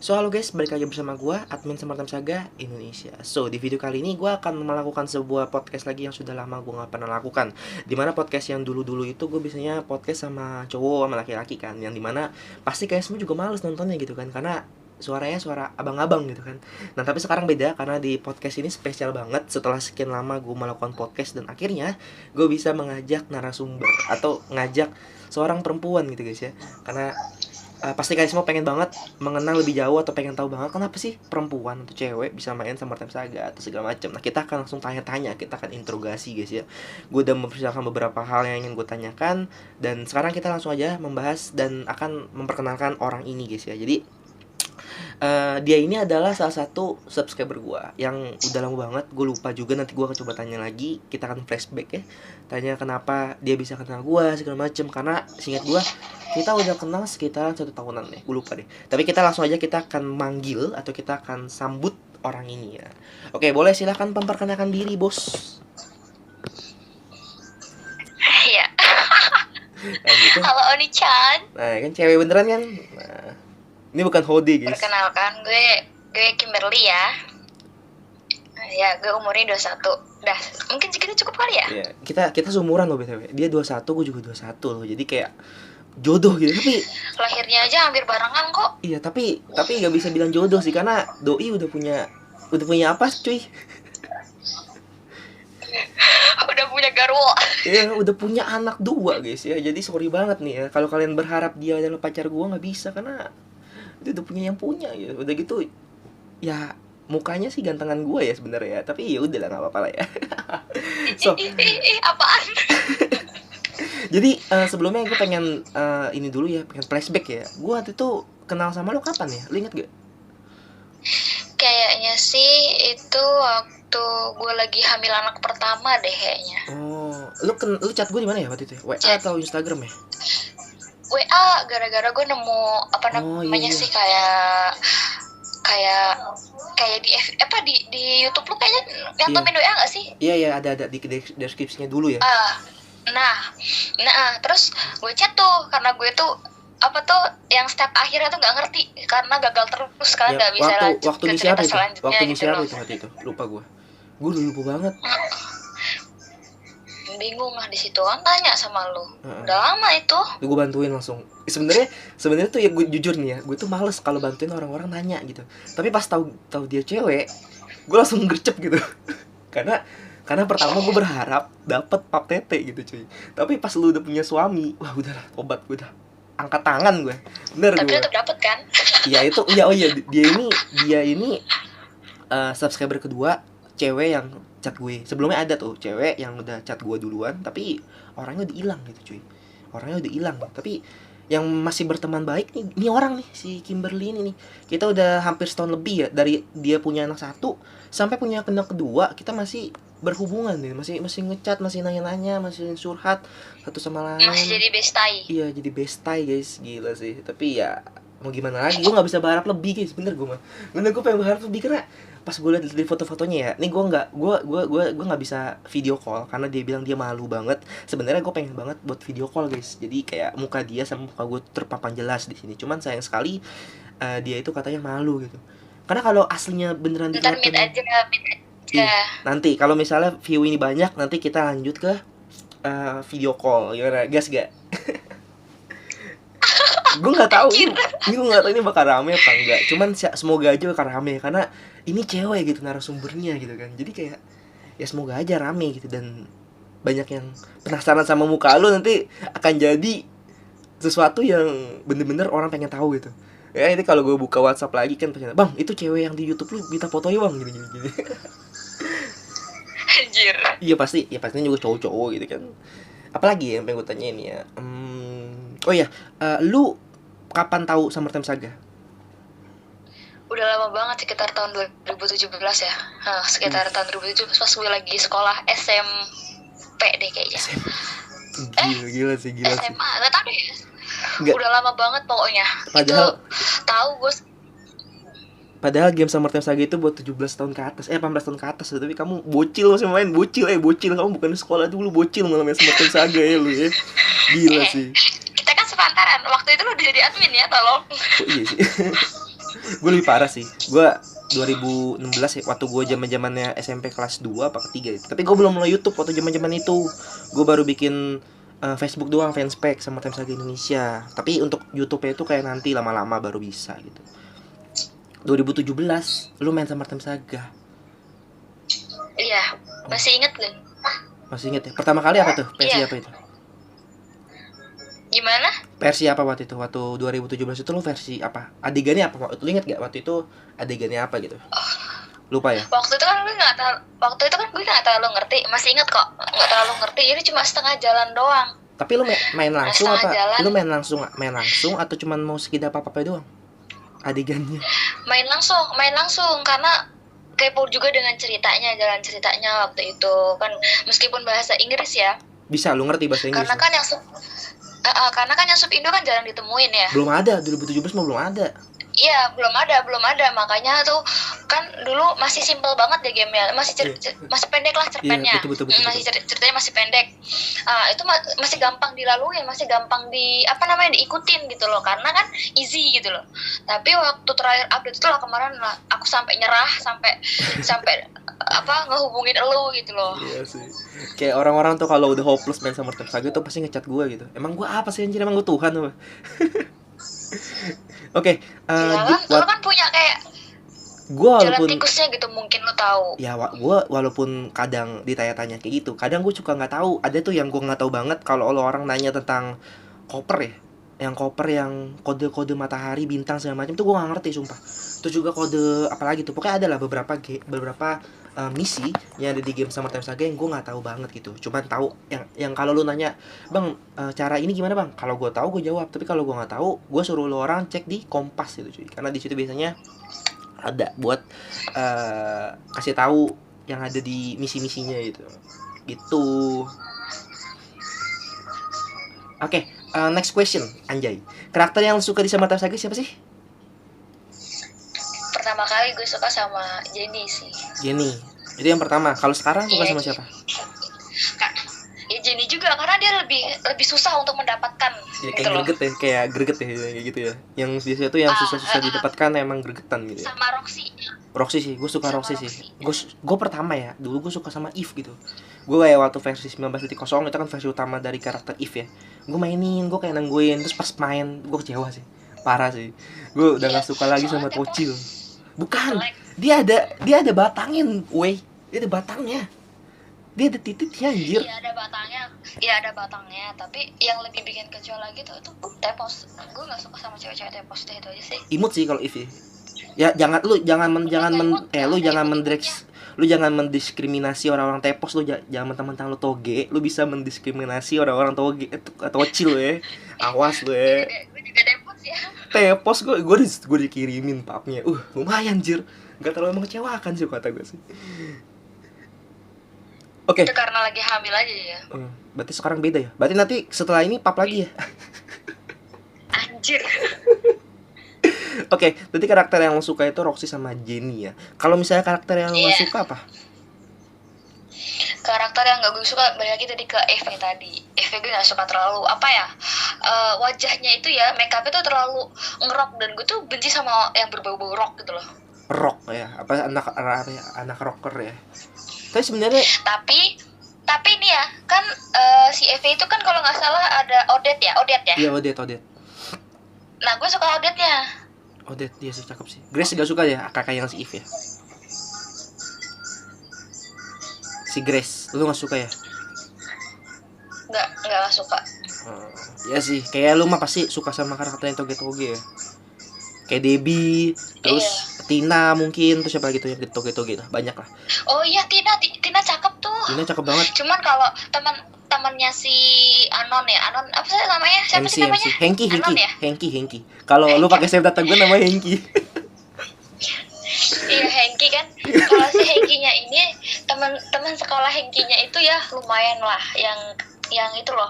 Halo guys, balik lagi bersama gue, admin Smartime Saga Indonesia. Di video kali ini gue akan melakukan sebuah podcast lagi yang sudah lama gue gak pernah lakukan. Dimana podcast yang dulu-dulu itu gue biasanya podcast sama cowok sama laki-laki kan, yang dimana pasti kalian semua juga males nontonnya gitu kan, karena suaranya suara abang-abang gitu kan. Nah tapi sekarang beda, karena di podcast ini spesial banget. Setelah sekian lama gue melakukan podcast dan akhirnya gue bisa mengajak narasumber atau ngajak seorang perempuan gitu guys ya. Karena pasti kalian semua pengen banget mengenal lebih jauh atau pengen tahu banget kenapa sih perempuan atau cewek bisa main sama Smartime Saga atau segala macam. Nah kita akan langsung tanya-tanya, kita akan interogasi guys ya. Gue udah mempersiapkan beberapa hal yang ingin gue tanyakan, dan sekarang kita langsung aja membahas dan akan memperkenalkan orang ini guys ya. Jadi dia ini adalah salah satu subscriber gue yang udah lama banget. Gue lupa juga, nanti gue akan coba tanya lagi. Kita akan flashback ya, tanya kenapa dia bisa kenal gue segala macem. Karena seingat gue kita udah kenal sekitar 1 tahunan deh, gue lupa deh. Tapi kita langsung aja, kita akan manggil atau kita akan sambut orang ini ya. Oke, boleh silahkan memperkenalkan diri bos. Iya. Nah, gitu. Halo Oni-chan. Nah kan cewek beneran kan. Nah, ini bukan Hodi guys. Perkenalkan, gue Kimberly ya. Ya, gue umurnya 21. Dah, mungkin segitu cukup kali ya? Iya, kita seumuran loh BTW. Dia 21, gue juga 21 loh. Jadi kayak jodoh gitu. Tapi lahirnya aja hampir barengan kok. iya, tapi nggak bisa bilang jodoh sih, karena doi udah punya apa cuy? Udah punya garwo. Iya, udah punya anak 2 guys ya. Jadi sorry banget nih ya, kalau kalian berharap dia adalah pacar gue, nggak bisa, karena dia udah punya yang punya ya. Udah gitu ya, mukanya sih gantengan gue ya sebenarnya, tapi ya udah lah, nggak apa-apa lah ya. Apaan? Jadi sebelumnya gue pengen ini dulu ya, pengen flashback ya. Gue waktu itu kenal sama lo kapan ya? Lo inget gak? Kayaknya sih itu waktu gue lagi hamil anak pertama deh kayaknya. Oh, lu chat gue di mana ya waktu itu? WA atau Instagram ya? WA, gara-gara gue nemu apa namanya iya. sih, kayak di YouTube lu kayaknya nyantumin WA nggak sih? Iya, ada di deskripsinya dulu ya. Nah, terus gue chat tuh karena gue tuh yang step akhirnya tuh nggak ngerti karena gagal terus kan, nggak bisa lanjut waktu ke misi cerita apa itu? selanjutnya. Waktu misi gitu apa loh. itu waktu itu? Lupa gue udah lupa banget. Bingung lah di situ kan, tanya sama lu. Udah lama itu. Gue bantuin langsung. Sebenarnya tuh ya, gue jujur nih ya, gue tuh males kalau bantuin orang-orang nanya gitu. Tapi pas tahu dia cewek, gue langsung gercep gitu. karena pertama gue berharap dapat pap tete gitu cuy. Tapi pas lu udah punya suami, wah udahlah, tobat, gue udah angkat tangan gue. Bener tapi gue. tetap dapet kan? Iya itu, dia ini subscriber kedua cewek yang chat gue. Sebelumnya ada tuh cewek yang udah chat gue duluan, tapi orangnya udah hilang gitu cuy. Tapi yang masih berteman baik nih orang nih, si Kimberly ini nih. Kita udah hampir setahun lebih ya, dari dia punya anak 1 sampai punya anak 2, kita masih berhubungan nih, masih ngechat, masih nanya-nanya, masih curhat satu sama lain. Masih jadi bestie. Iya, jadi bestie guys, gila sih. Tapi ya mau gimana lagi, gue nggak bisa berharap lebih guys. Bener gue pengen berharap lebih, karena pas gue lihat di foto-fotonya ya, nih gue nggak bisa video call karena dia bilang dia malu banget. Sebenarnya gue pengen banget buat video call guys, jadi kayak muka dia sama muka gue terpampang jelas di sini. Cuman sayang sekali dia itu katanya malu gitu. Karena kalau aslinya beneran Ntar meet aja. Nanti kalau misalnya view ini banyak, nanti kita lanjut ke video call, gimana? Gas gak? Gue nggak tahu ini bakal rame apa enggak. Cuman semoga aja bakal rame, karena ini cewek gitu narasumbernya gitu kan. Jadi kayak ya semoga aja rame gitu, dan banyak yang penasaran sama muka lu. Nanti akan jadi sesuatu yang bener-bener orang pengen tahu gitu. Ya ini kalau gue buka WhatsApp lagi kan pasti, "Bang, itu cewek yang di YouTube lu minta fotonya bang," gini. Anjir. Iya pastinya juga cowok-cowok gitu kan. Apalagi yang pengen gue tanyain ya. Oh iya, lu kapan tahu Smartime Saga? Udah lama banget, sekitar tahun 2017 ya. Sekitar tahun 2017 pas gue lagi sekolah SMP deh kayaknya. Gila sih. SMA, nggak tahu deh. Nggak. Udah lama banget pokoknya. Padahal- itu tahu gue. Padahal game Smartime Saga itu buat 17 tahun ke atas, 18 tahun ke atas. Tapi kamu bocil, masih main bocil. Kamu bukan di sekolah dulu, bocil malah main Smartime Saga ya lu ya. Gila sih. Kita kan sepantaran. Waktu itu lu udah jadi admin ya, tolong. Oh iya sih. Gue lebih parah sih. Gue 2016 ya, waktu gue zamannya SMP kelas 2 apa ketiga itu. Tapi gue belum mulai YouTube waktu zaman itu. Gue baru bikin Facebook doang, fanspage sama Time Saga Indonesia. Tapi untuk YouTube-nya itu kayak nanti lama-lama baru bisa gitu. 2017 lu main sama Time Saga. Iya, masih inget gak? Masih inget ya? Pertama kali apa tuh? Versi Iya. apa itu? Gimana? Versi apa waktu itu? Waktu 2017 itu lu versi apa? Adegannya apa? Lu inget gak waktu itu adegannya apa gitu? Lupa ya? Waktu itu kan gue nggak terlalu ngerti. Masih inget kok, nggak terlalu ngerti. Jadi cuma setengah jalan doang. Tapi lu main langsung setengah apa? jalan. Lu main langsung atau cuman mau sekedar apa doang? Adegannya. Main langsung karena kepo juga dengan jalan ceritanya waktu itu kan, meskipun bahasa Inggris ya. Bisa lu ngerti bahasa Inggris? Karena kan yang sub Indo kan jarang ditemuin ya. Belum ada, 2017 mah belum ada. Iya, belum ada. Makanya tuh kan dulu masih simpel banget ya gamenya. Masih pendek lah cerpennya. Iya, betul. Ceritanya masih pendek. Itu masih gampang dilalui, masih gampang diikutin gitu loh. Karena kan easy gitu loh. Tapi waktu terakhir update itu lah kemarin lah, aku sampai nyerah, sampai ngehubungin elu gitu loh. Iya sih. Kayak orang-orang tuh kalau udah hopeless main sama Time Saga tuh pasti ngechat gue gitu. Emang gue apa sih anjir, emang gue Tuhan apa? Oke, Lo kan punya kayak gua jalan walaupun tikusnya gitu, mungkin lo tahu. ya gue walaupun kadang ditanya-tanya kayak gitu, kadang gue suka nggak tahu. Ada tuh yang gue nggak tahu banget kalau orang nanya tentang koper ya, yang koper yang kode-kode matahari, bintang segala macam tuh gue nggak ngerti sumpah. Terus juga kode apalagi tuh, pokoknya ada lah beberapa misi yang ada di game sama Time Saga yang gue nggak tahu banget gitu. Cuman tahu yang kalau lu nanya, bang cara ini gimana bang, kalau gue tahu gue jawab. Tapi kalau gue nggak tahu, gue suruh lu orang cek di Kompas gitu cuy, karena di situ biasanya ada buat kasih tahu yang ada di misi-misinya gitu. Oke, next question, anjay. Karakter yang lu suka di sama Time Saga siapa sih? Pertama kali gue suka sama Jenny sih. Jenny. Itu yang pertama. Kalau sekarang suka Iya, sama siapa? Ya Jenny juga karena dia lebih susah untuk mendapatkan Ya, gitu kayak loh. greget ya, kayak greget ya kayak gitu ya. Yang biasanya tuh yang susah-susah didapatkan emang gregetan gitu ya. Sama Roxy. Roxy sih, gue suka Sama Roxy sih. Roxy. Gue pertama ya, dulu gue suka sama Eve gitu. Gue kayak waktu versi 19.0 itu kan versi utama dari karakter Eve ya. Gue mainin, gue kayak nungguin, terus pas main gue kecewa sih. Parah sih. Gue udah gak suka lagi sama Tocil. Bukan, dia ada batangin, dia ada batangnya. Dia ada titiknya anjir. Iya ada batangnya, tapi yang lebih bikin kecewa lagi tuh itu tepos. Gue nggak suka sama cewek-cewek tepos deh, itu aja sih. Imut sih kalau Eve. Ya lu jangan mendiskriminasi orang-orang tepos. Lu jangan mentang-mentang lu toge, lu bisa mendiskriminasi orang-orang toge tocil ya. Awas lu ya. Gue juga tepos ya. Tepos gue dikirimin papnya. Lumayan anjir. Enggak terlalu mengecewakan sih kata gue sih. Oke. Itu karena lagi hamil aja ya. Berarti sekarang beda ya. Berarti nanti setelah ini pap lagi ya. Anjir. Oke, berarti karakter yang lo suka itu Roxy sama Jenny ya. Kalau misalnya karakter yang lo suka apa? Karakter yang gak gue suka balik lagi tadi ke Eve tadi. Eve gue gak suka terlalu wajahnya itu ya, make up itu terlalu ngerok, dan gue tuh benci sama yang berbau-bau rock gitu loh. Rock ya, apa anak rocker ya. Tapi sebenarnya tapi ini ya kan si Eve itu kan kalau nggak salah ada Odette ya. Iya, Odette. Nah gue suka Odette-nya. Odette dia sih cakep sih. Grace gak suka ya kakak yang si Eve ya. Si Grace, lu gak suka ya? Nggak suka. Ya sih, kayak lu mah pasti suka sama karakter yang toge-toge ya. Kayak Debbie, terus Tina mungkin, terus siapa lagi tuh yang toge-toge lah, banyak lah. Oh iya, Tina cakep tuh. Tina cakep banget. Cuman kalau temannya si Anon apa sih namanya? Siapa sih namanya? Henky. Kalau lu pakai save data gue namanya Henky. Iya, Henky kan. Kalau si Henky-nya ini teman sekolah Henky-nya itu ya lumayan lah, yang itu loh.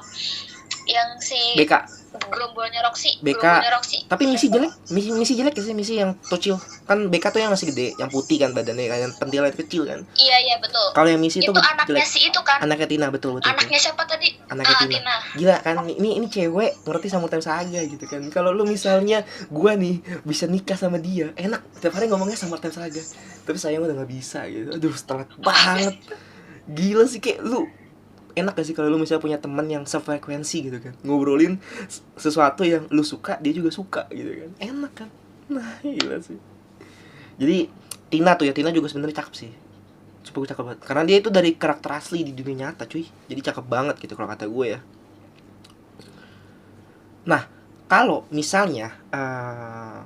Yang si BK. gerombolnya Roxy. BK. Gerombolnya Roxy. Tapi misi jelek, misi jelek ya sih, misi yang Tocil. Kan BK tuh yang masih gede, yang putih kan badannya kan, yang pentilnya kecil kan. Iya betul. Kalau yang misi Itu itu anaknya jelek. si itu kan. Anaknya Tina, betul. Anaknya siapa tadi? Anaknya Tina. Gila kan, ini cewek ngerti sama Time Saga gitu kan. Kalau lu misalnya gua nih bisa nikah sama dia, enak tiap hari ngomongnya sama Time Saga. Tapi sayang udah nggak bisa gitu. Aduh, telat banget. Gila sih, kayak lu enak gak sih kalau lu misalnya punya teman yang sefrekuensi gitu kan, ngobrolin sesuatu yang lu suka, dia juga suka gitu kan, enak kan. Nah, gila sih. Jadi Tina juga sebenarnya cakep sih, cukup cakep banget, karena dia itu dari karakter asli di dunia nyata cuy, jadi cakep banget gitu kalau kata gue ya. Nah, kalau misalnya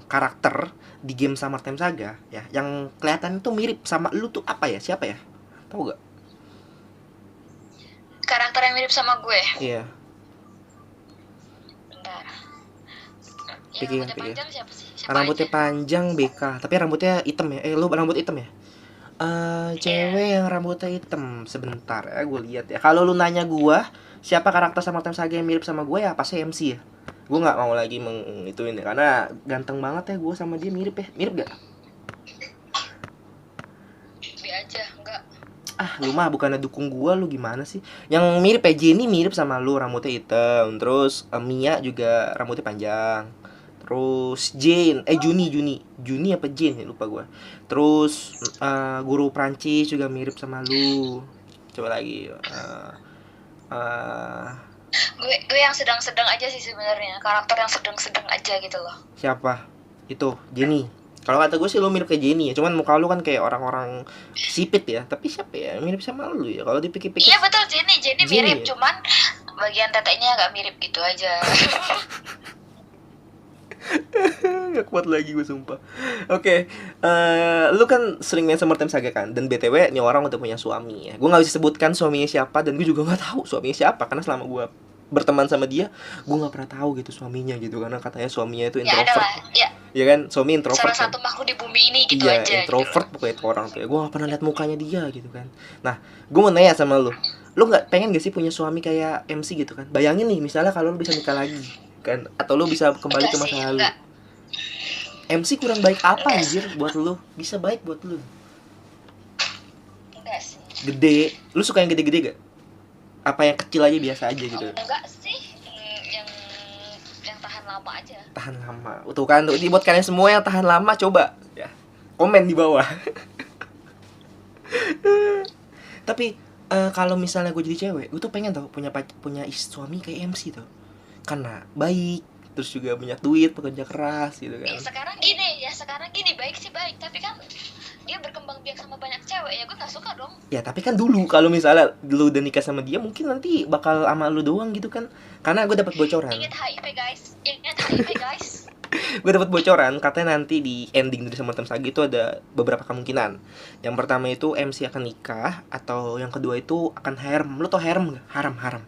karakter di game Summertime Saga ya, yang kelihatan itu mirip sama lu tuh apa ya, siapa ya, tahu gak? Karakter yang mirip sama gue. Iya. Bentar. Pikir. Rambutnya panjang siapa sih? Rambutnya panjang BK, tapi rambutnya hitam ya. Lu rambut hitam ya? Cewek yang rambutnya hitam. Sebentar ya, gue lihat ya. Kalau lu nanya gue, siapa karakter Summertime Saga yang mirip sama gue ya pasti MC ya. Gue nggak mau lagi mengituin ya, karena ganteng banget ya gue sama dia, mirip ya. Mirip gak? Aja enggak. Lu mah bukannya dukung gua, lu gimana sih? Yang mirip ya, Jenny mirip sama lu, rambutnya hitam. Terus Mia juga rambutnya panjang. Terus Juni apa Jane ya, lupa gua. Terus guru Prancis juga mirip sama lu. Coba lagi. Gue yang sedang-sedang aja sih sebenarnya, karakter yang sedang-sedang aja gitu loh. Siapa? Itu Jenny. Kalau kata gue sih lu mirip kayak Jenny ya, cuman muka lu kan kayak orang-orang sipit ya. Tapi siapa ya mirip sama lu ya? Kalau dipikir-pikir. Iya betul, Jenny mirip, ya? Cuman bagian tetenya agak mirip gitu aja. Gak kuat lagi gue sumpah. Oke, lu kan sering main Summertime Saga kan, dan BTW nih orang udah punya suami ya. Gue nggak bisa sebutkan suaminya siapa, dan gue juga nggak tahu suaminya siapa, karena selama gue berteman sama dia, gue nggak pernah tahu gitu suaminya gitu, karena katanya suaminya itu introvert. Ya kan, suami introvert. Salah satu makhluk di bumi ini gitu iya, aja. Introvert gitu. Pokoknya itu orang tuh. Gue nggak pernah lihat mukanya dia gitu kan. Nah, gue mau nanya sama lu nggak pengen gak sih punya suami kayak MC gitu kan? Bayangin nih, misalnya kalau lu bisa nikah lagi kan, atau lu bisa kembali ke masa lalu. MC kurang baik apa anjir buat lu? Bisa baik buat lu. Enggak sih. Gede. Lu suka yang gede-gede gak? Apa yang kecil aja biasa aja gitu? Enggak sih. Yang tahan lama aja. Tahan lama. Tuh kan, tuh buat kalian semua yang tahan lama, coba ya komen di bawah. Tapi kalau misalnya gue jadi cewek, gue tuh pengen tau punya suami kayak MC tuh, karena baik, terus juga banyak duit, pekerja keras gitu kan. Sekarang gini baik sih baik, tapi kan dia berkembang biak sama banyak cewek, ya gue nggak suka dong. Ya tapi kan dulu kalau misalnya lu udah nikah sama dia, mungkin nanti bakal sama lu doang gitu kan, karena gue dapat bocoran. Ingat HIV guys. Gue dapat bocoran katanya nanti di ending dari Summertime Saga itu ada beberapa kemungkinan. Yang pertama itu MC akan nikah, atau yang kedua itu akan harem. Lu tau harem nggak? Haram.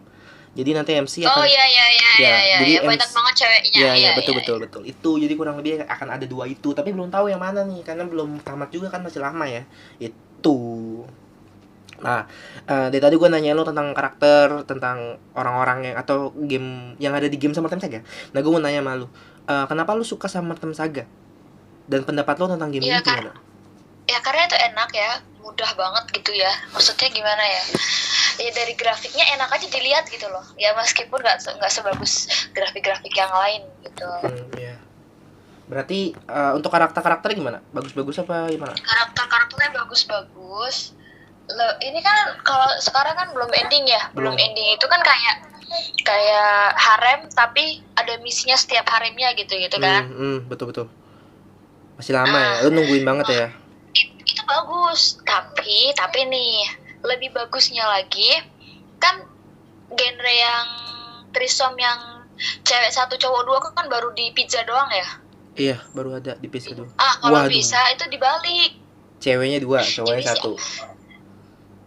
Jadi nanti MC akan. Oh iya. Jadi banyak banget ceweknya. Iya betul. Itu jadi kurang lebih akan ada dua itu, tapi belum tahu yang mana nih karena belum tamat juga kan, masih lama ya. Itu. Nah, dari tadi gue nanya lo tentang karakter, tentang orang-orang yang atau game yang ada di game Summertime Saga. Nah, gue mau nanya sama lo, kenapa lo suka Summertime Saga? Dan pendapat lo tentang game ini gimana? Ya karena itu enak ya, mudah banget gitu ya. Maksudnya gimana ya? Ya dari grafiknya enak aja dilihat gitu loh. Ya meskipun nggak sebagus grafik-grafik yang lain gitu. Iya. Berarti untuk karakternya gimana? Bagus-bagus apa gimana? Karakternya bagus-bagus. Ini kan kalau sekarang kan belum ending ya. Belum ending itu kan kayak harem tapi ada misinya setiap haremnya gitu kan. Betul. Masih lama ya. Lu nungguin banget ya. Itu bagus. Tapi nih, lebih bagusnya lagi kan genre yang threesome yang cewek 1 cowok 2 kan baru di pizza doang ya. Iya, baru ada di pizza doang. Kalau bisa itu dibalik. Ceweknya 2, cowoknya 1.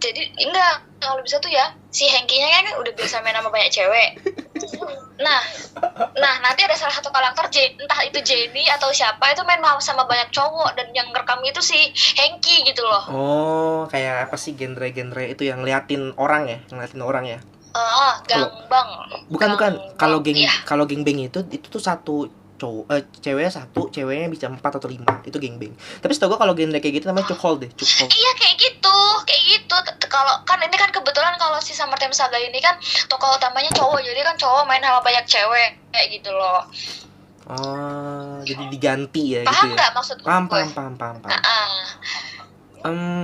Jadi enggak, kalau bisa tuh ya si Hengkinya kan udah biasa main sama banyak cewek. Nah nanti ada salah satu karakter entah itu Jenny atau siapa itu main sama banyak cowok, dan yang ngerekam itu si Hengki gitu loh. Oh, kayak apa sih genre itu yang ngeliatin orang ya? Gangbang. Bukan. Kalau geng Iya. kalau gengbang itu tuh satu ceweknya satu, ceweknya bisa 4 atau 5. Itu gengbang. Tapi setahu gua kalau genre kayak gitu namanya cuckold deh, cuckold. Iya kayak gitu. Kalau kan ini kan kebetulan kalau si Summer Time Saga ini kan tokoh utamanya cowok, jadi kan cowok main sama banyak cewek kayak gitu loh. Oh, jadi diganti ya Paham gitu ya. nggak maksud gue? Paham.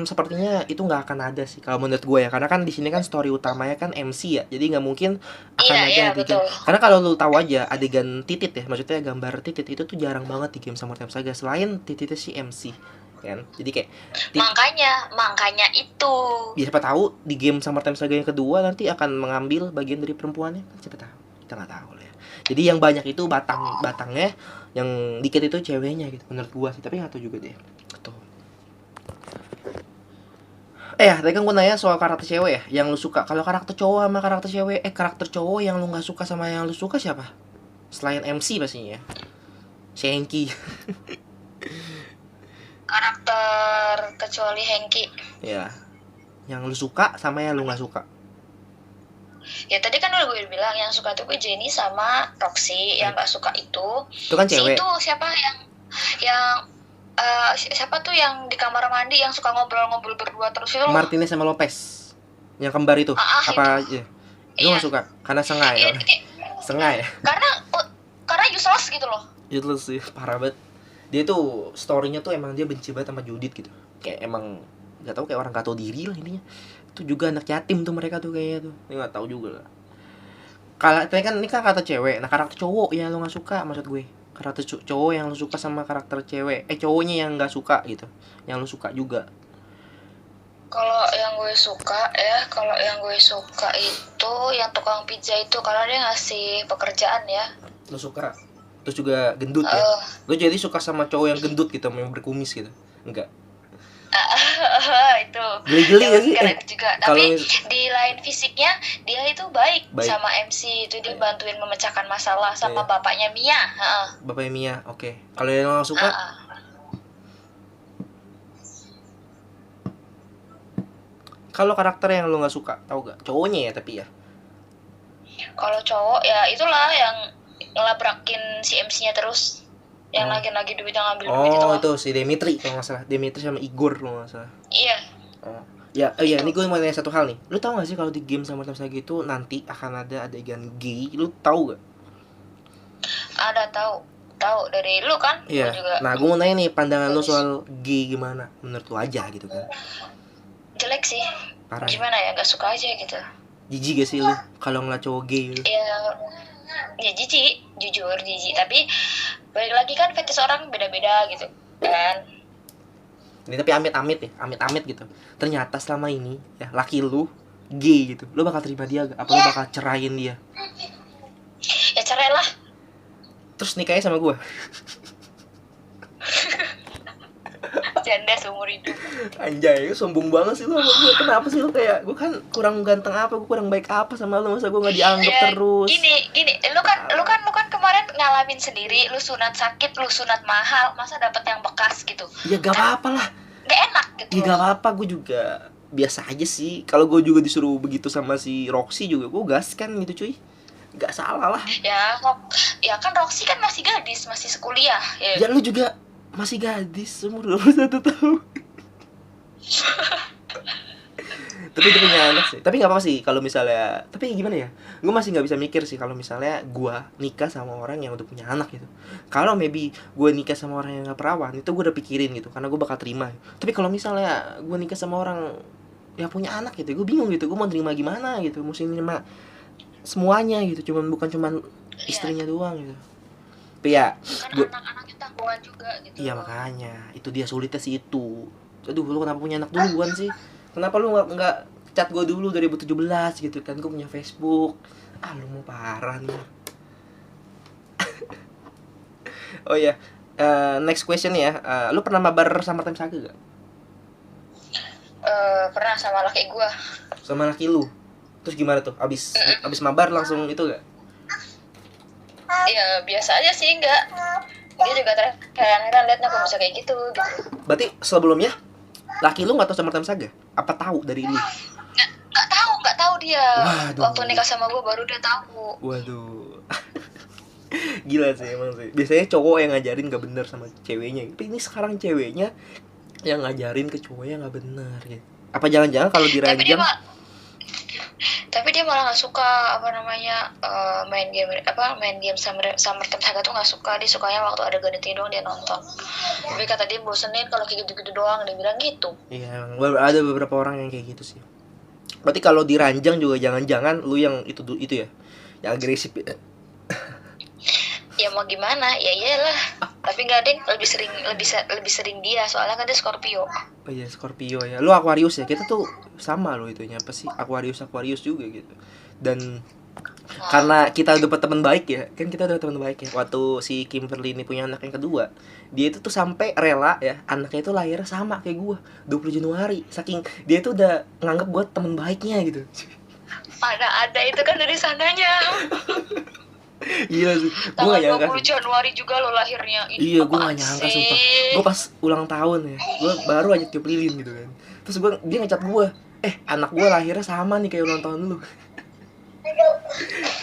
Sepertinya itu nggak akan ada sih kalau menurut gue ya, karena kan di sini kan story utamanya kan MC ya, jadi nggak mungkin akan ada Iya adegan. betul. Karena kalau lu tahu aja adegan titit ya, maksudnya gambar titit itu tuh jarang banget di game Summer Time Saga, selain tititnya si MC kan. Jadi kayak Makanya itu. ya, siapa tahu di game Summer Time Saga yang kedua nanti akan mengambil bagian dari perempuannya, kan siapa tahu, kita nggak tahu lah ya. Jadi yang banyak itu batangnya, yang dikit itu ceweknya gitu menurut gua sih, tapi nggak tahu juga deh. Betul. Tadi kan gue nanya soal karakter cewek ya, yang lu suka. Kalau karakter cowok sama karakter cewek, karakter cowok yang lu nggak suka sama yang lu suka siapa? Selain MC pastinya ya. Shanky. Karakter kecuali Hengki. Ya. Yang lu suka sama yang lu nggak suka. Ya tadi kan udah gue bilang yang suka tuh gue Jenny sama Roxy, yang nggak suka itu. Itu kan cewek. Itu siapa yang siapa tuh yang di kamar mandi yang suka ngobrol-ngobrol berdua terus itu? Martinez sama Lopez. Yang kembar itu. Apa itu. Ya. Lu nggak suka karena sengaja. Sengaja. Karena useless gitu loh. Useless sih, parah banget. Dia tuh story-nya tuh emang dia benci banget sama Judith gitu. Kayak emang nggak tahu, kayak orang gak tahu diri lah intinya. Itu juga anak yatim tuh mereka tuh kayaknya tuh. Ini nggak tahu juga lah. Kalau ini kan kata cewek, nah karakter cowok yang lu nggak suka maksud gue. Karakter cowok yang lu suka sama karakter cewek, cowoknya yang nggak suka gitu, yang lu suka juga. Kalau yang gue suka itu yang tukang pizza itu, karena dia ngasih pekerjaan ya. Lu suka? Terus juga gendut ya? Lu jadi suka sama cowok yang gendut gitu, yang berkumis gitu? Enggak? Itu geli-geli ya sih juga. Tapi di lain fisiknya dia itu baik sama MC itu, dia bantuin memecahkan masalah sama bapaknya Mia. Bapaknya Mia, oke. Kalau yang lo suka? Kalau karakter yang lo nggak suka, tahu gak? Cowoknya ya tapi ya. Kalau cowok ya itulah yang ngelabrakin si MC-nya terus. Yang lagi duit yang ngambil duit itu. Oh, itu si Dimitri kalau nggak salah. Dimitri sama Igor kalau nggak salah. Iya. Iya, ini gue mau nanya satu hal nih. Lu tahu nggak sih kalau di game Summer Time Saga itu nanti akan ada adegan gay? Lu tahu gak? Ada, tahu dari lu kan? Iya. Nah, gue mau nanya nih, pandangan lu soal gay gimana? Menurut lu aja gitu kan? Jelek sih. Parah. Gimana ya? Gak suka aja gitu. Jijik gak sih lu kalau ngeliat cowok gay gitu? Ya jijik, jujur jijik. Tapi balik lagi kan fetish orang beda-beda gitu kan. Ini tapi amit-amit gitu. Ternyata selama ini ya laki lu gay gitu. Lu bakal terima dia gak? Apa lu bakal cerain dia? Ya cerai lah. Terus nikahnya sama gue. Janda seumur hidup. Anjay, sombong banget sih lu sama gue. Kenapa sih lu kayak, gue kan kurang ganteng apa, gue kurang baik apa sama lu, masa gue gak dianggap terus? Gini, lu kan kemarin ngalamin sendiri, lu sunat sakit, lu sunat mahal, masa dapet yang bekas gitu? Ya gak apa-apa lah. Gak enak gitu. Ya gak apa-apa, gue juga biasa aja sih. Kalau gue juga disuruh begitu sama si Roxy juga, gue gas kan gitu cuy. Gak salah lah. Ya kan Roxy kan masih gadis, masih sekuliah. Ya lu juga masih gadis, umur 21 tahun. Tapi itu punya anak sih. Tapi nggak apa-apa sih kalau misalnya. Tapi gimana ya? Gue masih nggak bisa mikir sih kalau misalnya gue nikah sama orang yang udah punya anak gitu. Kalau maybe gue nikah sama orang yang nggak perawan, itu gue udah pikirin gitu, karena gue bakal terima. Tapi kalau misalnya gue nikah sama orang yang punya anak gitu, gue bingung gitu. Gue mau terima gimana gitu? Mesti terima semuanya gitu. Bukan istrinya doang gitu. Tapi ya, kan anak-anaknya tanggungan juga gitu. Iya makanya, itu dia sulitnya sih itu. Aduh, lu kenapa punya anak duluan sih? Kenapa lu nggak chat gue dulu 2017 gitu kan? Gue punya Facebook. Lu mau parah nih. Oh iya, next question ya. Lu pernah mabar sama Time Saga gak? Pernah sama laki gue. Sama laki lu? Terus gimana tuh? Abis mabar langsung itu gak? Ya biasa aja sih, enggak. Dia juga heran-heran liatnya kok bisa kayak gitu. Berarti sebelumnya laki lu nggak tahu sama Time Saga? Apa tahu dari lu? nggak tahu dia. Waduh. Waktu nikah sama gue baru dia tahu. Waduh. Gila sih emang sih. Biasanya cowok yang ngajarin gak bener sama ceweknya. Tapi ini sekarang ceweknya yang ngajarin ke cowoknya gak bener gitu. Apa jangan-jangan kalau diranjang? Tapi dia malah nggak suka main game Summer Time Saga tuh nggak suka. Dia sukanya waktu ada ganti doang dia nonton. Tapi kata dia bosenin kalau kayak gitu-gitu doang, dia bilang gitu. Iya, ada beberapa orang yang kayak gitu sih. Berarti kalau diranjang juga jangan-jangan lu yang itu ya, yang agresif ya. Ya mau gimana, ya iyalah. Tapi nggak deng, lebih sering dia, soalnya kan dia Scorpio. Oh iya, Scorpio ya. Lu Aquarius ya. Kita tuh sama lo itunya apa sih? Aquarius juga gitu. Dan karena kita udah dapet teman baik ya. Kan kita udah teman baik ya. Waktu si Kimberly ini punya anak yang kedua, dia itu tuh sampai rela ya anaknya itu lahirnya sama kayak gua, 20 Januari. Saking dia tuh udah nganggep gua teman baiknya gitu. Ada itu kan dari sananya. Gila sih. Gue gak nyangka 20 Januari juga lo lahirnya. Iya, gue gak nyangka sumpah. Gue pas ulang tahun ya, gue baru aja tiup lilin gitu kan. Terus dia ngecat gue, anak gue lahirnya sama nih kayak ulang tahun lu.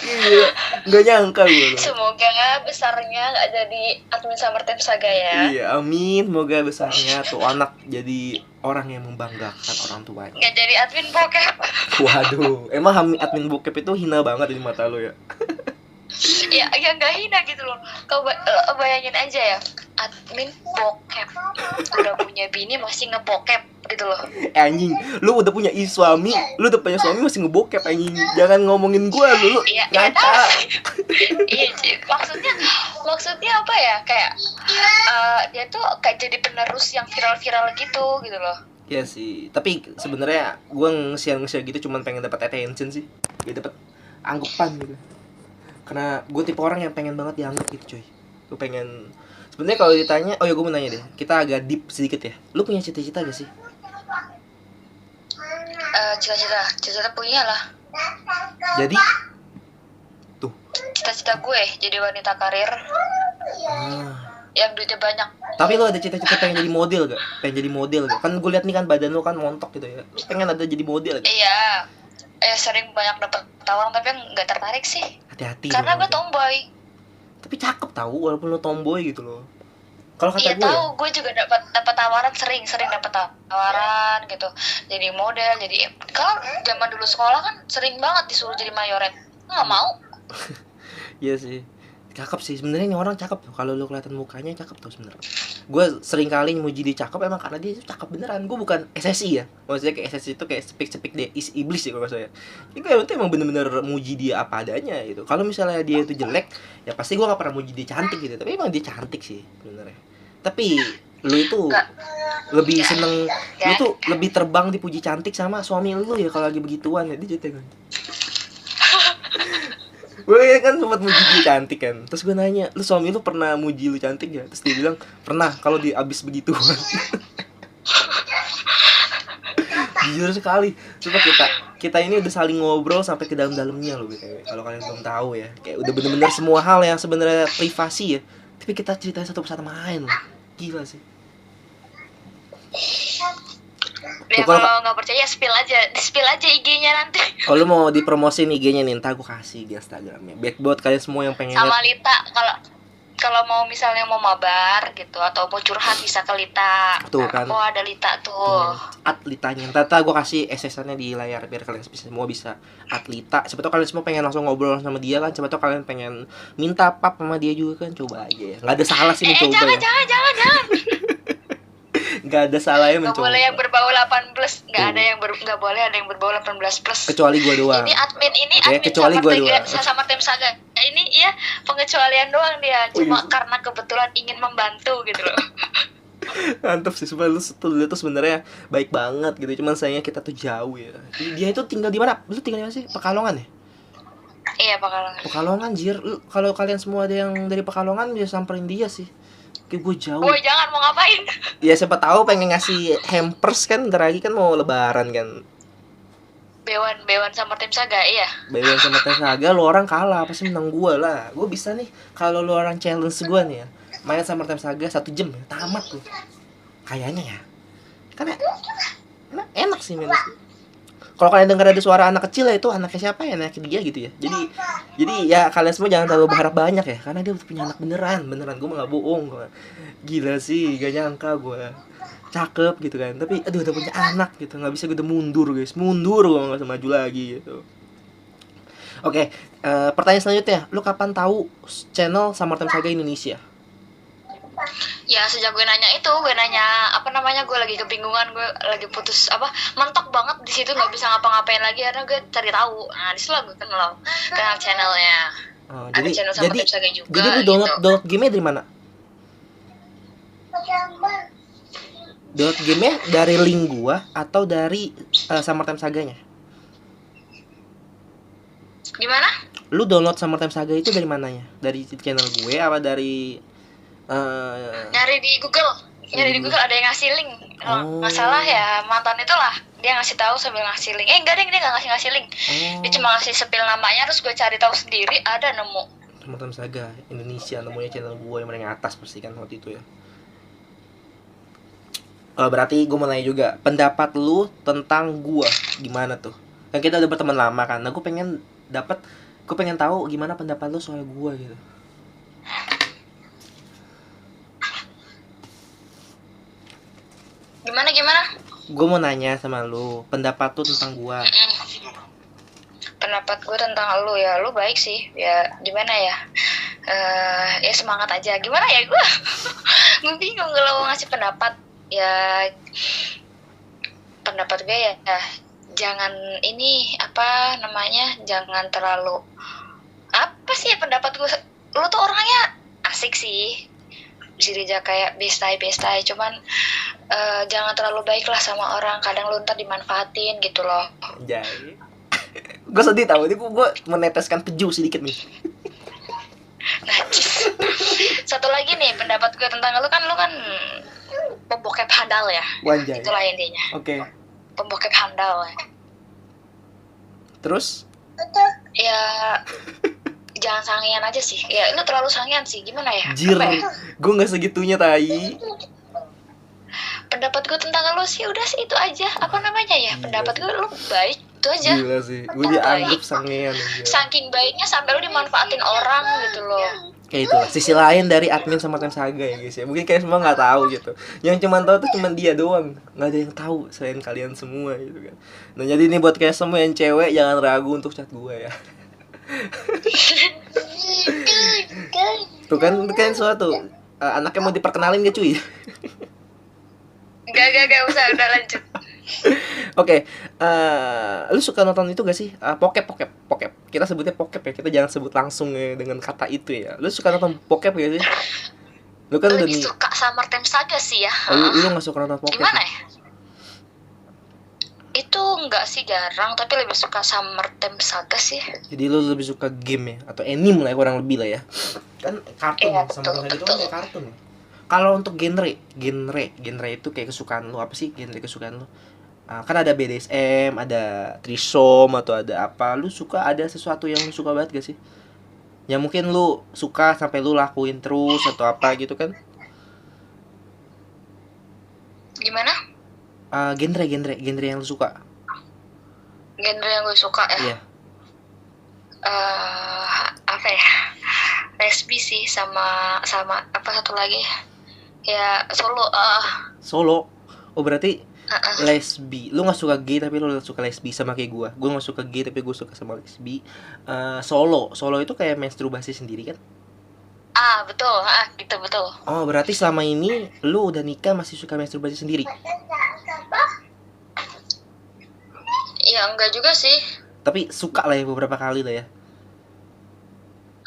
Iya, gak nyangka gue. Semoga besarnya gak jadi admin Summer Time Saga ya. Iya, amin. Semoga besarnya tuh anak jadi orang yang membanggakan orang tuanya. Gak jadi admin bokep. Waduh, emang admin bokep itu hina banget di mata lo ya? Ya nggak hina gitu loh. Kau bayangin aja ya, admin bokep udah punya bini masih ngebokep gitu loh. Anjing, lu udah punya suami masih ngebokep anjing. Jangan ngomongin gua lu. Iya, ngaca. Iya, maksudnya apa ya? Kayak dia tuh kayak jadi penerus yang viral-viral gitu loh. Iya sih, tapi sebenarnya gua nge-share gitu cuman pengen dapat attention sih. Biar dapat anggapan gitu. Karena gue tipe orang yang pengen banget dianggap gitu cuy. Gue pengen sebenarnya kalau ditanya, oh ya gue mau nanya deh, kita agak deep sedikit ya. Lu punya cita-cita gak sih? Cita-cita punya lah. Jadi tuh cita-cita gue jadi wanita karir yang duitnya banyak. Tapi lu ada cita-cita pengen jadi model gak? Kan gue liat nih kan badan lu kan montok gitu ya. Lu pengen ada jadi model gak? Iya. Sering banyak dapet tawaran tapi nggak tertarik sih. Hati-hati. Karena gue tomboy. Tapi cakep tahu walaupun lu tomboy gitu loh. Kalau kata gue tahu, gue juga dapat tawaran sering dapat tawaran gitu. Jadi model, jadi kalau zaman dulu sekolah kan sering banget disuruh jadi mayoret. Nggak mau. Iya sih. Cakep sih sebenarnya, ini orang cakep tuh. Kalau lu kelihatan mukanya cakep tuh sebenarnya. Gue sering kali muji dia cakep emang karena dia cakep beneran. Gue bukan SSI ya. Maksudnya kayak SSI itu kayak sepik dia iblis ya kalau saya. Ini kayak itu emang bener-bener muji dia apa adanya gitu. Kalau misalnya dia itu jelek, ya pasti gue gak pernah muji dia cantik gitu. Tapi emang dia cantik sih sebenarnya. Tapi lu itu lebih seneng, lu tuh lebih terbang dipuji cantik sama suami lu ya kalau lagi begituan ya. Dia jadi gue kan sempat muji dia cantik kan. Terus gue nanya, lu suami lu pernah muji lu cantik ya? Terus dia bilang, pernah kalau dia abis begituan. Jujur sekali. Coba kita ini udah saling ngobrol sampai ke dalam-dalamnya loh BTW. Kalau kalian belum tahu ya, kayak udah bener-bener semua hal yang sebenarnya privasi ya. Tapi kita ceritain satu persatu main loh. Gila sih. Ya kalau nggak percaya spill aja IG-nya nanti. Kalau mau dipromosin IG-nya nih, ntar gue kasih di Instagramnya. Buat kalian semua yang pengen sama Lita, kalau mau misalnya mau mabar gitu atau mau curhat bisa ke Lita. Tuh kan. Oh ada Lita tuh. Litanya. Ntar gue kasih SS-nya di layar biar kalian semua bisa Lita. Siapa tau kalian semua pengen langsung ngobrol sama dia kan. Siapa tau kalian pengen minta pap sama dia juga kan. Coba aja ya. Gak ada salah sih mencoba jangan, ya. Jangan. Gak ada salahnya mencoba. Gak boleh yang berbau 18 plus. Gak boleh ada yang berbau 18 plus. Kecuali gue doang. Ini admin kecuali gue doang. Sama tim Saga. Ini ya pengecualian doang dia. Cuma karena kebetulan ingin membantu gitu loh. Mantap sih, sebenarnya lu tuh sebenarnya baik banget gitu. Cuman sayangnya kita tuh jauh ya. Dia itu tinggal di mana? Lu tinggal di mana sih? Pekalongan ya? Iya, Pekalongan. Pekalongan jir. Kalau kalian semua ada yang dari Pekalongan bisa samperin dia sih. Kayak gue jauh. Woi, jangan, mau ngapain? Ya siapa tahu pengen ngasih hampers kan, ntar lagi kan mau lebaran kan. Bewan sama tim Saga, iya. Bewan sama tim Saga, lu orang kalah, pasti menang gue lah. Gue bisa nih, kalau lu orang challenge gue nih ya, main sama tim Saga 1 jam ya, tamat tuh. Kayaknya ya. Karena enak sih minus. Kalau kalian dengar ada suara anak kecil ya itu anaknya siapa ya, anaknya dia gitu ya. Jadi ya kalian semua jangan terlalu berharap banyak ya, karena dia punya anak beneran gue mah gak bohong. Gila sih, gak nyangka gue cakep gitu kan, tapi aduh udah punya anak gitu, nggak bisa gue udah mundur guys, mundur gue nggak bisa maju lagi gitu. Oke, pertanyaan selanjutnya, lu kapan tahu channel Summertime Saga Indonesia? Ya sejak gue nanya apa namanya, gue lagi kebingungan, gue lagi putus mentok banget di situ, nggak bisa ngapa-ngapain lagi karena gue cari tahu. Nah di situ lah gue kenal channelnya. Ada channel Summertime Saga juga. Jadi lu download game-nya dari mana? Download game-nya dari link gua atau dari Summertime Saga-nya? Gimana? Lu download Summertime Saga itu dari mananya? Dari channel gue apa dari nyari di Google. Nyari di Google ada yang ngasih link. Kalau nggak salah ya mantan itulah, dia ngasih tahu sambil ngasih link. Enggak deh, dia nggak ngasih link. Dia cuma ngasih sepil namanya, terus gue cari tahu sendiri, ada nemu. Summertime Saga Indonesia, namanya channel gue yang paling atas pasti kan waktu itu ya. Berarti gue mau nanya juga, pendapat lu tentang gue gimana tuh? Kan kita udah berteman lama kan. Nah, gue pengen tahu gimana pendapat lu soal gue gitu. Gimana? Gue mau nanya sama lu, pendapat lu tentang gue. Pendapat gue tentang lu ya, lu baik sih. Ya gimana ya? Ya semangat aja. Gimana ya gue? Gue bingung kalau ngasih pendapat. Ya pendapat gue ya jangan jangan terlalu sih ya pendapat gue. Lu tuh orangnya asik sih, bisa diajak kayak bestai, cuman jangan terlalu baik lah sama orang, kadang lu ntar dimanfaatin gitu loh. Jadi gue sedih tau, ini gue meneteskan peju sedikit nih. Najis. Satu lagi nih pendapat gue tentang lu kan pembokep handal ya. Wanjay. Itulah intinya. Oke. Pembokep handal ya. Terus? Ya jangan sangian aja sih. Ya lu terlalu sangian sih. Gimana ya? Jir, gue nggak segitunya tai. Pendapat gue tentang lu sih udah sih itu aja. Apa namanya ya? Pendapat gue lu baik, itu aja. Gila sih, gue dianggap sangean aja. Saking baiknya sampai lu dimanfaatin orang gitu loh. Kayak itulah sisi lain dari admin Summertime Saga ya guys ya. Mungkin kalian semua nggak tahu gitu. Yang cuma tahu tuh cuma dia doang. Nggak ada yang tahu selain kalian semua gitu kan. Nah jadi ini buat kalian semua yang cewek jangan ragu untuk chat gue ya. Tuh kan suatu anaknya mau diperkenalin gak cuy? Gak usah, udah lanjut. Oke, lu suka nonton itu gak sih? Pokep. Kita sebutnya pokep ya. Kita jangan sebut langsung ya dengan kata itu ya. Lu suka nonton pokep gak sih? Lu kan lebih suka Summertime Saga sih ya. Lu gak suka nonton pokep? Gimana ya? Itu enggak sih, jarang, tapi lebih suka Summertime Saga sih. Jadi lu lebih suka game ya atau anime lah kurang lebih lah ya. Kan kartun ya, Summertime Saga itu kan kayak kartun ya. Kalau untuk genre itu kayak kesukaan lu apa sih? Genre kesukaan lu? Kan ada BDSM, ada threesome atau ada apa? Lu suka ada sesuatu yang lu suka banget gak sih? Yang mungkin lu suka sampai lu lakuin terus atau apa gitu kan? Gimana? Genre yang lu suka. Genre yang gue suka ya. Iya. Apa ya? Lesbi sih sama apa satu lagi? Ya Solo. Oh berarti lesbi. Lu nggak suka gay tapi lu suka lesbi sama kayak gue. Gue nggak suka gay tapi gue suka sama lesbi. Solo itu kayak masturbasi sendiri kan? Betul. Gitu betul. Oh berarti selama ini lu udah nikah masih suka masturbasi sendiri? Ya enggak juga sih. Tapi suka lah ya beberapa kali lah ya.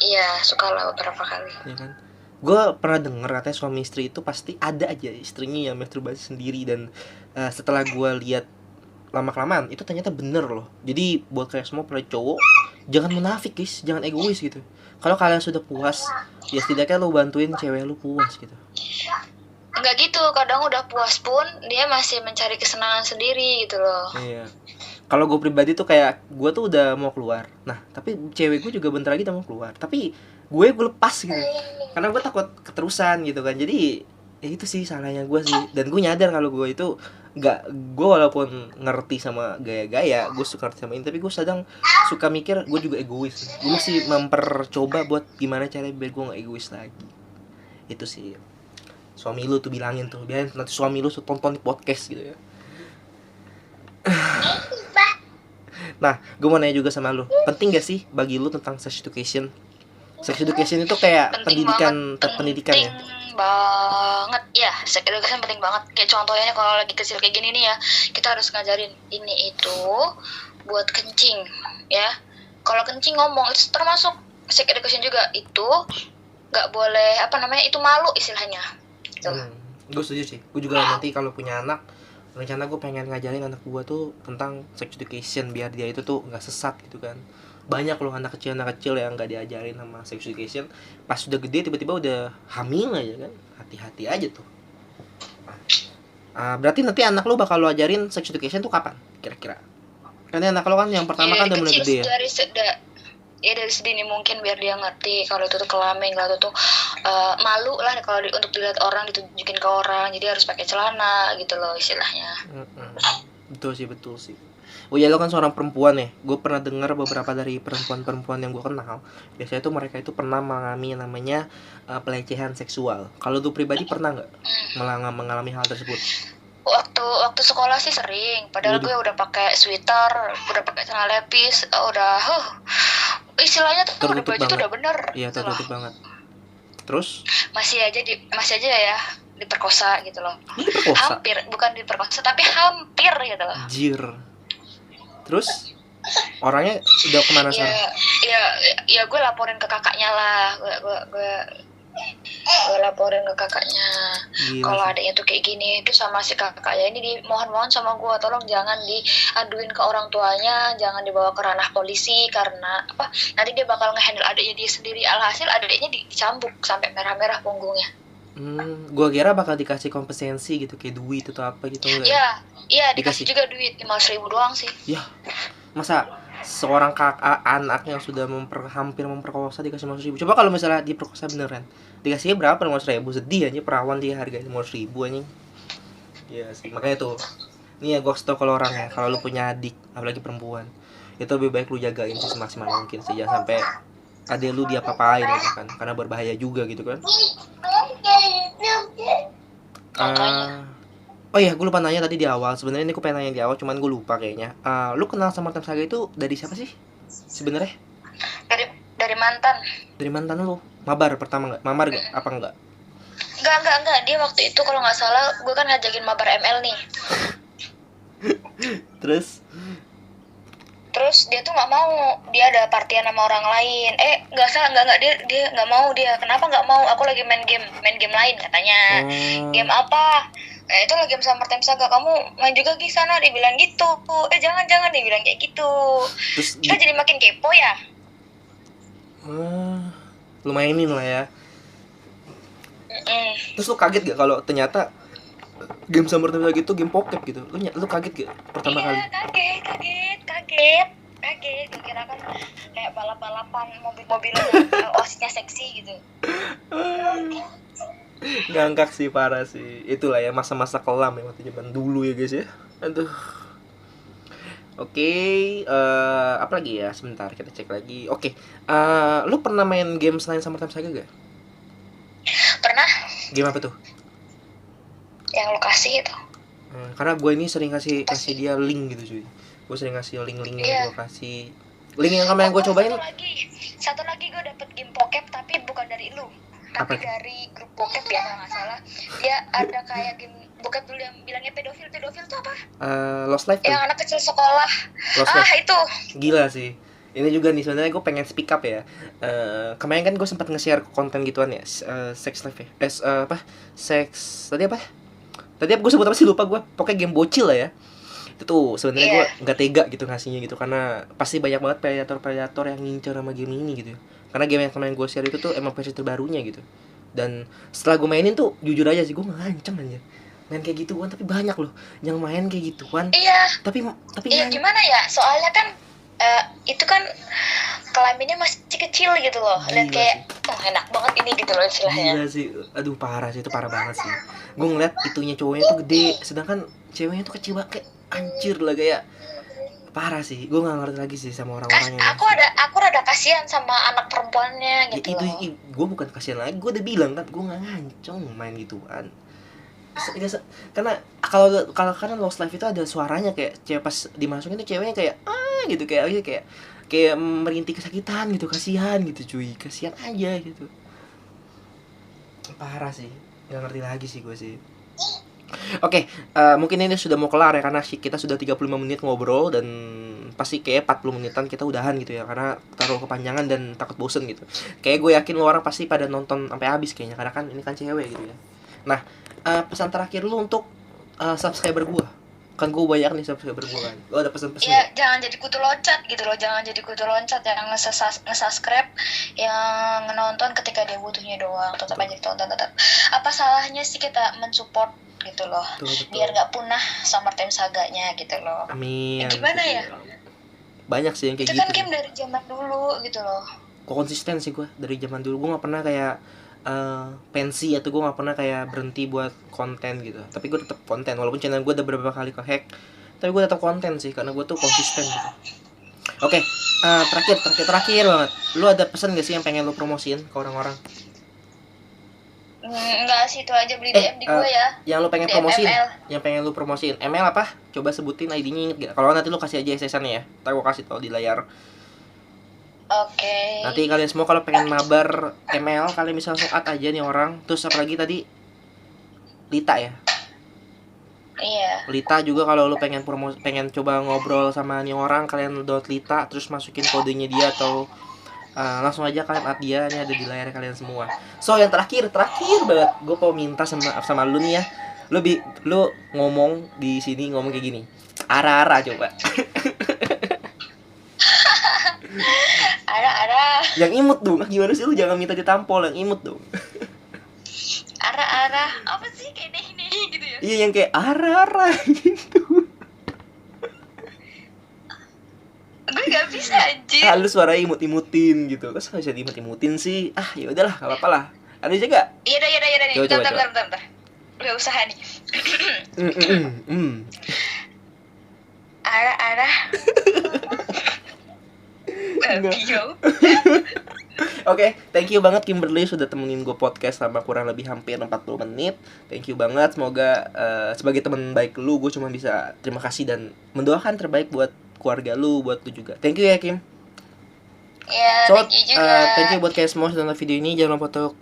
Iya suka lah beberapa kali. Ya kan? Gue pernah denger katanya suami istri itu pasti ada aja istrinya yang masturbasi sendiri. Dan setelah gue lihat lama-kelamaan itu ternyata bener loh. Jadi buat kalian semua para cowok, jangan munafik guys, jangan egois gitu. Kalau kalian sudah puas, ya setidaknya lo bantuin cewek lo puas gitu. Enggak gitu, kadang udah puas pun dia masih mencari kesenangan sendiri gitu loh. Iya. Kalau gue pribadi tuh kayak gue tuh udah mau keluar. Nah tapi cewek gue juga bentar lagi udah mau keluar. Tapi gue lepas gitu. Karena gue takut keterusan gitu kan. Jadi Ya itu sih salahnya gue sih, dan gue nyadar kalau gue itu nggak, gue walaupun ngerti sama gaya-gaya, gue suka ngerti sama ini, tapi gue sedang suka mikir gue juga egois. Gue masih mempercoba buat gimana caranya biar gue nggak egois lagi. Itu sih, suami lu tuh bilangin tuh, biarin nanti suami lu tonton di podcast gitu ya. Nah, gue mau nanya juga sama lu, penting gak sih bagi lu tentang sex education? Sex education itu kayak Penting pendidikan, banget, pendidikan ya. banget ya. Sex education penting banget. Kayak contohnya kalau lagi kecil kayak gini nih ya, kita harus ngajarin ini itu buat kencing ya. Kalau kencing ngomong itu termasuk sex education juga. Itu nggak boleh itu malu istilahnya gitu. Gue setuju sih. Gue juga nanti kalau punya anak, rencana gue pengen ngajarin anak gue tuh tentang sex education biar dia itu tuh nggak sesat gitu kan. Banyak loh anak kecil yang nggak diajarin sama sex education, pas sudah gede tiba-tiba udah hamil aja kan. Hati-hati aja tuh. Berarti nanti anak lo bakal lo ajarin sex education tuh kapan kira-kira? Karena anak lo kan yang pertama kan udah mulai gede ya. Dari sedini mungkin biar dia ngerti kalau itu tuh kelamin, kalau itu tuh malu lah kalau untuk dilihat orang, ditunjukin ke orang, jadi harus pakai celana gitu loh istilahnya. Betul sih. Oh ya, lo kan seorang perempuan ya. Gue pernah dengar beberapa dari perempuan-perempuan yang gue kenal, biasanya tuh mereka itu pernah mengalami yang namanya pelecehan seksual. Kalau lu pribadi pernah nggak mengalami hal tersebut? Waktu sekolah sih sering. Padahal gue udah pakai sweater, udah pakai celana lepis, istilahnya tuh udah baju tuh udah bener. Iya, tertutup banget. Terus? Masih aja ya diperkosa gitu loh. Diperkosa? Hampir, bukan diperkosa tapi hampir gitu loh. Anjir. Terus orangnya udah kemana sekarang? Ya gue laporin ke kakaknya lah. Gue laporin ke kakaknya. Kalau adanya tuh kayak gini, itu sama si kakaknya ini mohon sama gue, tolong jangan diaduin ke orang tuanya, jangan dibawa ke ranah polisi karena nanti dia bakal ngehandle adiknya dia sendiri. Alhasil adiknya dicambuk sampai merah-merah punggungnya. Gua kira bakal dikasih kompensasi gitu, kayak duit atau apa gitu enggak? Iya, dikasih juga duit 5.000 doang sih. Ya, masa seorang anak yang sudah hampir memperkosa dikasih 5.000? Coba kalau misalnya diperkosa beneran, dikasihnya berapa? 5.000? Sedih aja, perawan dia harganya 5.000 anjing. Ya sih, makanya tuh. Nih ya, gue kasih tau kalau orang ya, kalau lu punya adik, apalagi perempuan, itu lebih baik lu jagain sih semaksimal mungkin sih, jangan sampai adek lu diapa-apain gitu kan, karena berbahaya juga gitu kan. Oh iya, gue lupa nanya tadi di awal. Sebenarnya ini gue pengen nanya di awal, cuman gue lupa kayaknya. Lu kenal sama Martin Saga itu dari siapa sih sebenarnya? Dari mantan. Dari mantan lu? Mabar pertama nggak? Mamar nggak? Apa enggak? Enggak. Dia waktu itu kalau nggak salah, gue kan ngajakin mabar ML nih. Terus dia tuh nggak mau, dia ada partian sama orang lain. Nggak, dia nggak mau. Dia kenapa nggak mau? Aku lagi main game lain katanya. Game apa? Itu lagi game sama Martin Saga. Kamu main juga di sana? Dia bilang gitu. Jangan, dia bilang kayak gitu. Terus kita jadi makin kepo ya. Lu mainin lah ya. Terus lu kaget gak kalau ternyata game sama Martin Saga itu game pokep gitu? Lu kaget gak pertama kali? Kaget. Gue kira kan kayak balap-balapan mobil-mobilan osnya seksi gitu. Ngangkak sih, parah sih. Itulah ya masa-masa kelam ya waktu zaman dulu ya guys ya. Aduh. Oke, apa lagi ya? Sebentar kita cek lagi. Oke. Lu pernah main game selain sama Martin Saga gak? Pernah. Game apa tuh? Yang lokasi itu. Karena gue ini sering kasih dia link gitu cuy. Gue sering kasih link-linknya. Gue kasih link yang kemarin gue cobain. Satu lagi gue dapet game pokep tapi bukan dari lu, tapi dari grup bokep ya kalau nggak salah. Dia ada kayak game bokep dulu yang bilangnya pedofil tuh apa? Lost Life. Yang anak kecil sekolah. Itu. Gila sih. Ini juga nih sebenarnya gue pengen speak up ya. Kemarin kan gue sempat nge-share konten gituan ya, Sex Life ya. Tadi gue sebut apa sih, lupa gue. Pokoknya game bocil lah ya. Itu tuh sebenarnya gue nggak tega gitu ngasihnya gitu, karena pasti banyak banget predator yang ngincer sama game ini gitu. Karena game yang kemarin gue share itu tuh emang versi terbarunya gitu. Dan setelah gue mainin tuh jujur aja sih gue nganceng aja main kayak gituan, tapi banyak loh yang main kayak gituan. Iya. Tapi gimana ya? Soalnya kan itu kan kelaminnya masih kecil gitu loh. Lihat Gila kayak enak banget ini gitu loh istilahnya. Gila sih, aduh parah sih, itu parah banget sih. Gue ngeliat itunya cowoknya tuh gede, sedangkan ceweknya tuh kecil banget, kayak anjir lah, kayak parah sih. Gue nggak ngerti lagi sih sama orang-orang yang Aku rada kasihan sama anak perempuannya ya gitu itu, loh. gue bukan kasihan lagi, gue udah bilang kan, gue nggak ngancong main gituan. Karena kalau karena Lost Life itu ada suaranya, kayak cewek pas dimasukin tuh ceweknya kayak gitu, kayak merintih kesakitan gitu, kasihan gitu cuy, kasihan aja gitu. Parah sih, nggak ngerti lagi sih gue sih. Oke, mungkin ini sudah mau kelar ya, karena kita sudah 35 menit ngobrol dan pasti kayak 40 menitan kita udahan gitu ya, karena terlalu kepanjangan dan takut bosen gitu. Kayak gue yakin lo orang pasti pada nonton sampai habis kayaknya, karena kan ini kan cewek gitu ya. Nah, pesan terakhir lu untuk subscriber gue. Kan gue banyak nih subscriber gue kan. Lo ada pesan-pesan? Ya, jangan jadi kutu loncat gitu loh, jangan jadi kutu loncat yang nge-subscribe, yang nonton ketika dia butuhnya doang, tetap aja tonton tetap. Apa salahnya sih kita mensupport gitu loh, Betul. biar nggak punah Summertime Saga-nya gitu loh. Amin. Gimana ya? Banyak sih yang kayak Itu gitu. kan game dari zaman dulu gitu loh. Konsisten sih gue dari zaman dulu. Gue nggak pernah kayak pensi, atau gue nggak pernah kayak berhenti buat konten gitu. Tapi gue tetap konten walaupun channel gue udah beberapa kali ke hack, tapi gue tetap konten sih karena gue tuh konsisten gitu. Oke, terakhir banget. Lu ada pesan gak sih yang pengen lu promosiin ke orang-orang? Enggak sih, itu aja, beli DM di gue ya. Yang lu pengen DM promosiin? ML. Yang pengen lu promosiin ML apa? Coba sebutin ID-nya, inget gak? Kalau nanti lu kasih aja SS-nya ya. Ntar gue kasih tau di layar. Oke. Nanti kalian semua kalau pengen mabar ML, kalian bisa langsung add aja nih orang. Terus apalagi tadi Lita ya. Iya. Lita juga kalau lu pengen coba ngobrol sama nih orang, kalian download Lita terus masukin kodenya dia, atau langsung aja kalian add dia, ini ada di layar kalian semua. So yang terakhir banget, gue mau minta sama lu nih ya, lu ngomong di sini, ngomong kayak gini, ara coba. Ara. Yang imut dong, gimana sih lu, jangan minta ditampol, yang imut dong. Ara. Apa sih kayak ini gitu ya? Iya, yang kayak ara gitu. Gue gak bisa anjir. Lu suara imut-imutin gitu. Terus gak bisa diimut-imutin sih. Ya udahlah, gak apa-apa lah. Ada aja gak? Iya dah. Coba. Bentar. Udah usaha nih. Ara. Bio. Oke, thank you banget Kimberly sudah temenin gue podcast selama kurang lebih hampir 40 menit. Thank you banget. Semoga sebagai teman baik lu, gue cuma bisa terima kasih dan mendoakan terbaik buat keluarga lu, buat lu juga. Thank you ya Kim. Ya, thank you juga. Thank you buat kalian semua sudah nonton video ini. Jangan lupa untuk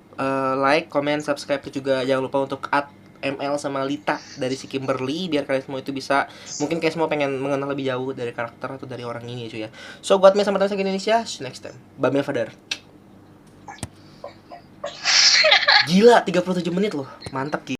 like, comment, subscribe, dan juga jangan lupa untuk add ML sama Lita dari si Kimberly, biar kalian semua itu bisa, mungkin kalian semua pengen mengenal lebih jauh dari karakter atau dari orang ini cuy ya. So buat sama teman Indonesia, see you next time. Bamil Fadar. Gila, 37 menit loh. Mantap Ki.